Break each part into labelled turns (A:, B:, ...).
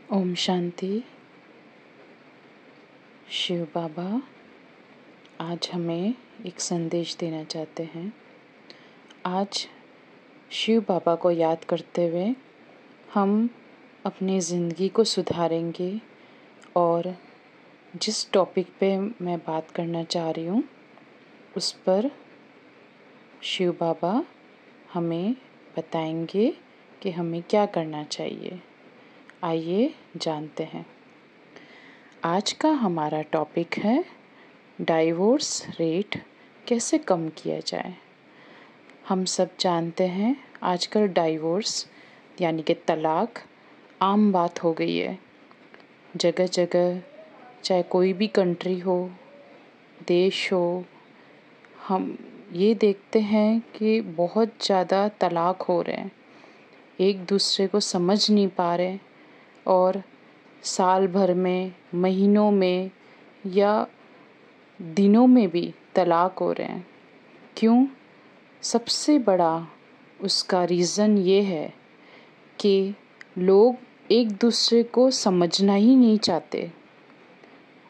A: ओम शांति। शिव बाबा आज हमें एक संदेश देना चाहते हैं। आज शिव बाबा को याद करते हुए हम अपनी ज़िंदगी को सुधारेंगे और जिस टॉपिक पे मैं बात करना चाह रही हूँ उस पर शिव बाबा हमें बताएंगे कि हमें क्या करना चाहिए। आइए जानते हैं। आज का हमारा टॉपिक है डाइवोर्स रेट कैसे कम किया जाए। हम सब जानते हैं आजकल डाइवोर्स यानी कि तलाक आम बात हो गई है। जगह जगह चाहे कोई भी कंट्री हो, देश हो, हम ये देखते हैं कि बहुत ज़्यादा तलाक हो रहे हैं। एक दूसरे को समझ नहीं पा रहे और साल भर में, महीनों में या दिनों में भी तलाक हो रहे हैं। क्यों? सबसे बड़ा उसका रीज़न ये है कि लोग एक दूसरे को समझना ही नहीं चाहते।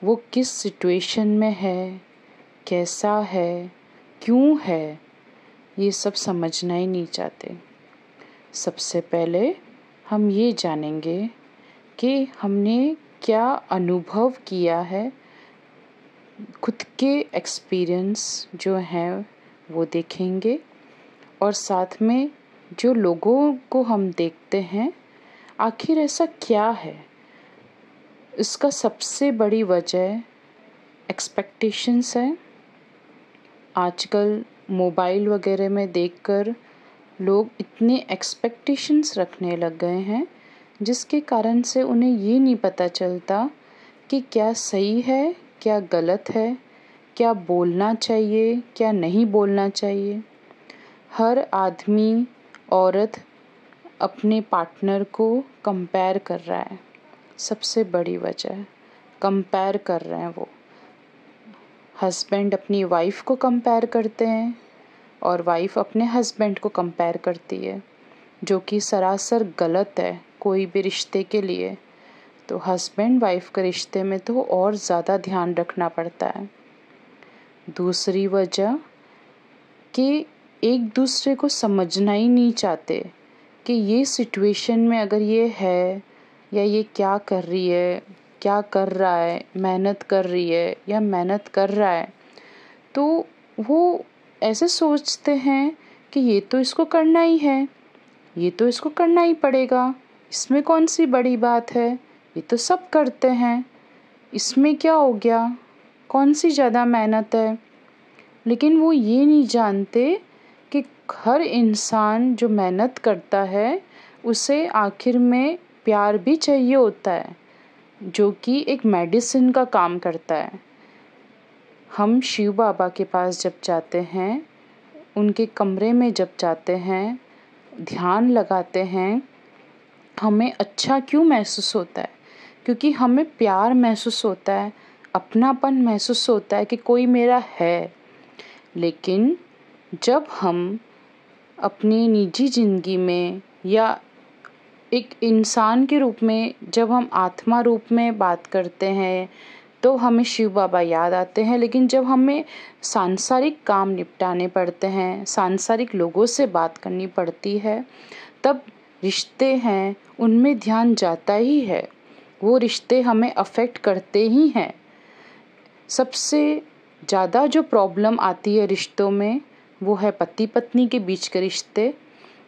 A: वो किस सिचुएशन में है, कैसा है, क्यों है, ये सब समझना ही नहीं चाहते। सबसे पहले हम ये जानेंगे कि हमने क्या अनुभव किया है, खुद के एक्सपीरियंस जो हैं वो देखेंगे और साथ में जो लोगों को हम देखते हैं आखिर ऐसा क्या है। इसका सबसे बड़ी वजह एक्सपेक्टेशंस है। आजकल मोबाइल वगैरह में देखकर लोग इतने एक्सपेक्टेशंस रखने लग गए हैं जिसके कारण से उन्हें ये नहीं पता चलता कि क्या सही है, क्या गलत है, क्या बोलना चाहिए, क्या नहीं बोलना चाहिए। हर आदमी, औरत अपने पार्टनर को कंपेयर कर रहा है। सबसे बड़ी वजह कंपेयर कर रहे हैं वो। हस्बैंड अपनी वाइफ को कंपेयर करते हैं और वाइफ अपने हस्बैंड को कंपेयर करती है, जो कि सरासर गलत है कोई भी रिश्ते के लिए। तो हस्बैंड वाइफ के रिश्ते में तो और ज़्यादा ध्यान रखना पड़ता है। दूसरी वजह कि एक दूसरे को समझना ही नहीं चाहते कि ये सिचुएशन में अगर ये है या ये क्या कर रही है, क्या कर रहा है, मेहनत कर रही है या मेहनत कर रहा है, तो वो ऐसे सोचते हैं कि ये तो इसको करना ही है, ये तो इसको करना ही पड़ेगा, इसमें कौन सी बड़ी बात है, ये तो सब करते हैं, इसमें क्या हो गया, कौन सी ज़्यादा मेहनत है। लेकिन वो ये नहीं जानते कि हर इंसान जो मेहनत करता है उसे आखिर में प्यार भी चाहिए होता है, जो कि एक मेडिसिन का काम करता है। हम शिव बाबा के पास जब जाते हैं, उनके कमरे में जब जाते हैं, ध्यान लगाते हैं, हमें अच्छा क्यों महसूस होता है? क्योंकि हमें प्यार महसूस होता है, अपनापन महसूस होता है कि कोई मेरा है। लेकिन जब हम अपनी निजी ज़िंदगी में या एक इंसान के रूप में, जब हम आत्मा रूप में बात करते हैं तो हमें शिव बाबा याद आते हैं। लेकिन जब हमें सांसारिक काम निपटाने पड़ते हैं, सांसारिक लोगों से बात करनी पड़ती है, तब रिश्ते हैं उनमें ध्यान जाता ही है। वो रिश्ते हमें अफेक्ट करते ही हैं। सबसे ज़्यादा जो प्रॉब्लम आती है रिश्तों में वो है पति पत्नी के बीच के रिश्ते,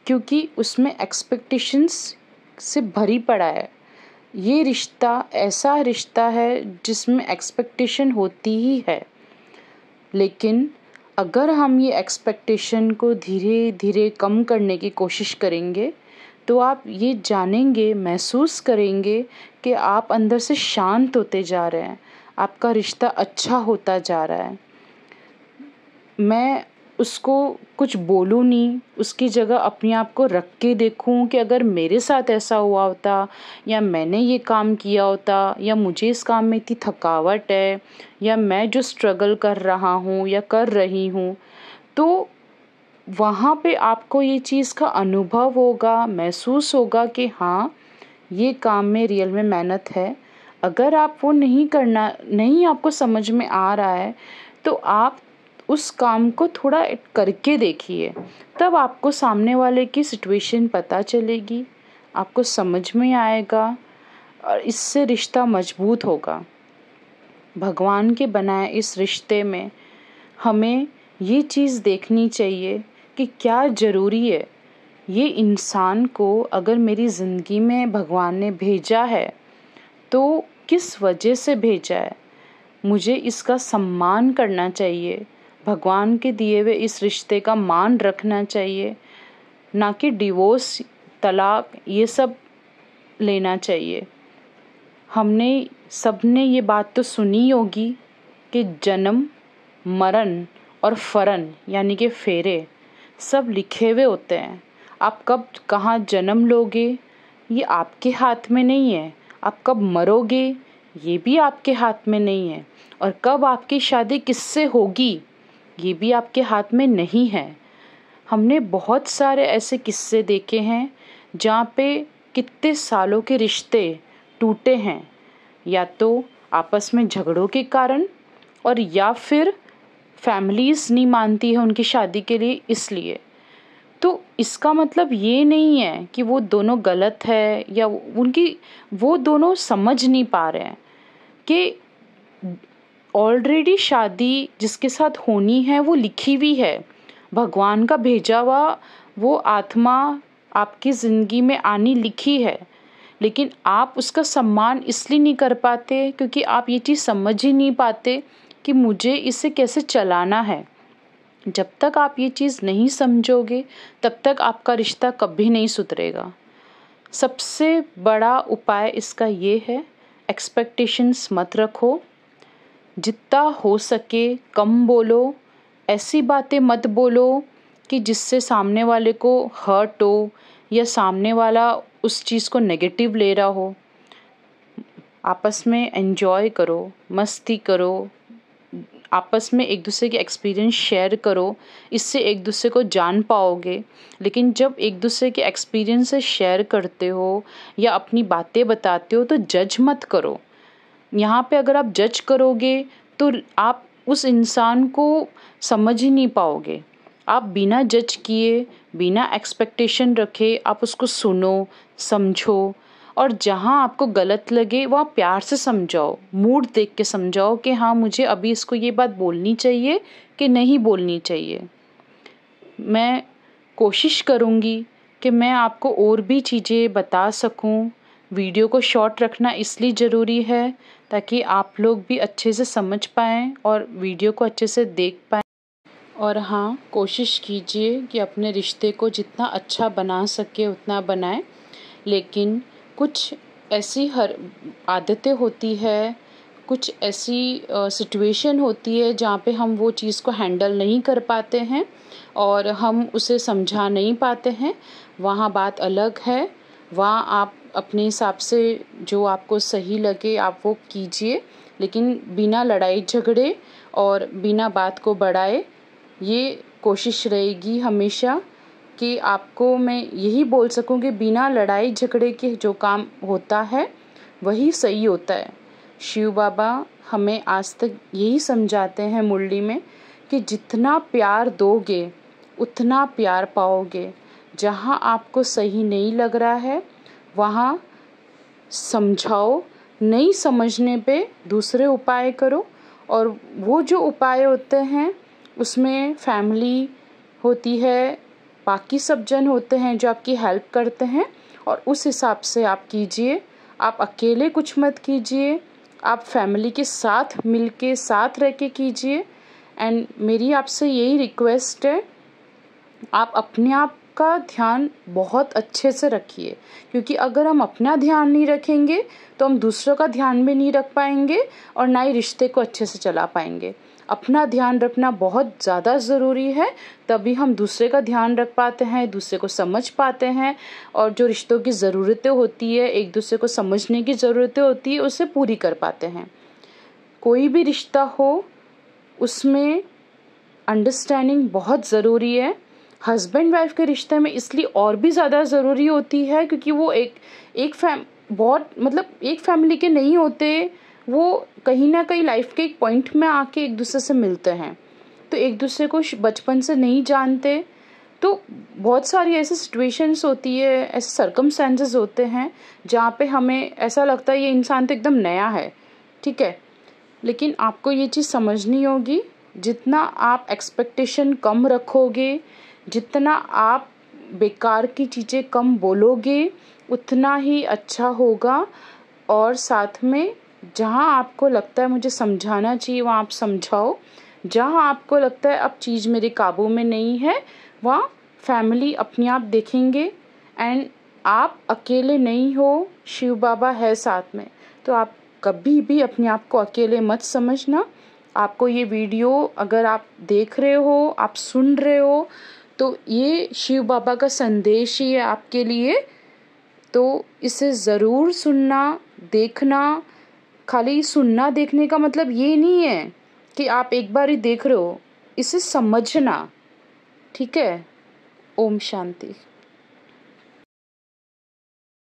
A: क्योंकि उसमें एक्सपेक्टेशंस से भरी पड़ा है। ये रिश्ता ऐसा रिश्ता है जिसमें एक्सपेक्टेशन होती ही है। लेकिन अगर हम ये एक्सपेक्टेशन को धीरे धीरे कम करने की कोशिश करेंगे तो आप ये जानेंगे, महसूस करेंगे कि आप अंदर से शांत होते जा रहे हैं, आपका रिश्ता अच्छा होता जा रहा है। मैं उसको कुछ बोलूँ नहीं, उसकी जगह अपने आप को रख के देखूँ कि अगर मेरे साथ ऐसा हुआ होता या मैंने ये काम किया होता या मुझे इस काम में इतनी थकावट है या मैं जो स्ट्रगल कर रहा हूँ या कर रही हूँ, तो वहाँ पे आपको ये चीज़ का अनुभव होगा, महसूस होगा कि हाँ ये काम में रियल में मेहनत है। अगर आप वो नहीं आपको समझ में आ रहा है तो आप उस काम को थोड़ा करके देखिए, तब आपको सामने वाले की सिचुएशन पता चलेगी, आपको समझ में आएगा और इससे रिश्ता मजबूत होगा। भगवान के बनाए इस रिश्ते में हमें ये चीज़ देखनी चाहिए कि क्या ज़रूरी है। ये इंसान को अगर मेरी ज़िंदगी में भगवान ने भेजा है तो किस वजह से भेजा है, मुझे इसका सम्मान करना चाहिए, भगवान के दिए हुए इस रिश्ते का मान रखना चाहिए, ना कि डिवोर्स, तलाक ये सब लेना चाहिए। हमने सबने ये बात तो सुनी होगी कि जन्म, मरण और फरन यानी कि फेरे सब लिखे हुए होते हैं। आप कब कहाँ जन्म लोगे ये आपके हाथ में नहीं है, आप कब मरोगे ये भी आपके हाथ में नहीं है, और कब आपकी शादी किससे होगी ये भी आपके हाथ में नहीं है। हमने बहुत सारे ऐसे किस्से देखे हैं जहाँ पे कितने सालों के रिश्ते टूटे हैं, या तो आपस में झगड़ों के कारण और या फिर फैमिलीज नहीं मानती है उनकी शादी के लिए इसलिए। तो इसका मतलब ये नहीं है कि वो दोनों गलत है या वो दोनों समझ नहीं पा रहे हैं कि ऑलरेडी शादी जिसके साथ होनी है वो लिखी हुई है, भगवान का भेजा हुआ वो आत्मा आपकी ज़िंदगी में आनी लिखी है, लेकिन आप उसका सम्मान इसलिए नहीं कर पाते क्योंकि आप ये चीज़ समझ ही नहीं पाते कि मुझे इसे कैसे चलाना है। जब तक आप ये चीज़ नहीं समझोगे तब तक आपका रिश्ता कभी नहीं सुधरेगा। सबसे बड़ा उपाय इसका ये है, एक्सपेक्टेशंस मत रखो, जितना हो सके कम बोलो, ऐसी बातें मत बोलो कि जिससे सामने वाले को हर्ट हो या सामने वाला उस चीज़ को नेगेटिव ले रहा हो। आपस में एंजॉय करो, मस्ती करो, आपस में एक दूसरे के एक्सपीरियंस शेयर करो, इससे एक दूसरे को जान पाओगे। लेकिन जब एक दूसरे के एक्सपीरियंस से शेयर करते हो या अपनी बातें बताते हो तो जज मत करो। यहाँ पे अगर आप जज करोगे तो आप उस इंसान को समझ ही नहीं पाओगे। आप बिना जज किए, बिना एक्सपेक्टेशन रखे आप उसको सुनो, समझो, और जहाँ आपको गलत लगे वहाँ प्यार से समझाओ, मूड देख के समझाओ कि हाँ मुझे अभी इसको ये बात बोलनी चाहिए कि नहीं बोलनी चाहिए। मैं कोशिश करूँगी कि मैं आपको और भी चीज़ें बता सकूँ। वीडियो को शॉर्ट रखना इसलिए ज़रूरी है ताकि आप लोग भी अच्छे से समझ पाएँ और वीडियो को अच्छे से देख पाएँ। और हाँ, कोशिश कीजिए कि अपने रिश्ते को जितना अच्छा बना सके उतना बनाएं, लेकिन कुछ ऐसी हर आदतें होती है, कुछ ऐसी सिचुएशन होती है जहाँ पे हम वो चीज़ को हैंडल नहीं कर पाते हैं और हम उसे समझा नहीं पाते हैं, वहाँ बात अलग है। वहाँ आप अपने हिसाब से जो आपको सही लगे आप वो कीजिए, लेकिन बिना लड़ाई झगड़े और बिना बात को बढ़ाए। ये कोशिश रहेगी हमेशा कि आपको मैं यही बोल सकूं कि बिना लड़ाई झगड़े के जो काम होता है वही सही होता है। शिव बाबा हमें आज तक यही समझाते हैं मुरली में कि जितना प्यार दोगे उतना प्यार पाओगे। जहाँ आपको सही नहीं लग रहा है वहाँ समझाओ, नहीं समझने पे दूसरे उपाय करो, और वो जो उपाय होते हैं उसमें फैमिली होती है, बाकी सब जन होते हैं जो आपकी हेल्प करते हैं, और उस हिसाब से आप कीजिए। आप अकेले कुछ मत कीजिए, आप फैमिली के साथ मिलके साथ रह के कीजिए। एंड मेरी आपसे यही रिक्वेस्ट है, आप अपने आप का ध्यान बहुत अच्छे से रखिए, क्योंकि अगर हम अपना ध्यान नहीं रखेंगे तो हम दूसरों का ध्यान भी नहीं रख पाएंगे और ना ही रिश्ते को अच्छे से चला पाएंगे। अपना ध्यान रखना बहुत ज़्यादा ज़रूरी है, तभी हम दूसरे का ध्यान रख पाते हैं, दूसरे को समझ पाते हैं, और जो रिश्तों की ज़रूरतें होती है, एक दूसरे को समझने की ज़रूरतें होती है, उसे पूरी कर पाते हैं। कोई भी रिश्ता हो उसमें अंडरस्टैंडिंग बहुत ज़रूरी है। हस्बैंड वाइफ के रिश्ते में इसलिए और भी ज़्यादा ज़रूरी होती है क्योंकि वो बहुत मतलब एक फैमिली के नहीं होते, वो कहीं ना कहीं लाइफ के एक पॉइंट में आके एक दूसरे से मिलते हैं, तो एक दूसरे को बचपन से नहीं जानते, तो बहुत सारी ऐसी सिचुएशंस होती है, ऐसे सर्कमस्टेंसेस होते हैं जहाँ पे हमें ऐसा लगता है ये इंसान तो एकदम नया है, ठीक है। लेकिन आपको ये चीज़ समझनी होगी, जितना आप एक्सपेक्टेशन कम रखोगे, जितना आप बेकार की चीज़ें कम बोलोगे, उतना ही अच्छा होगा। और साथ में जहाँ आपको लगता है मुझे समझाना चाहिए वहाँ आप समझाओ, जहाँ आपको लगता है अब चीज़ मेरे काबू में नहीं है वहाँ फैमिली अपने आप देखेंगे। एंड आप अकेले नहीं हो, शिव बाबा है साथ में, तो आप कभी भी अपने आप को अकेले मत समझना। आपको ये वीडियो अगर आप देख रहे हो, आप सुन रहे हो, तो ये शिव बाबा का संदेश ही है आपके लिए, तो इसे ज़रूर सुनना, देखना। खाली सुनना देखने का मतलब ये नहीं है कि आप एक बार ही देख रहे हो, इसे समझना, ठीक है। ओम शांति।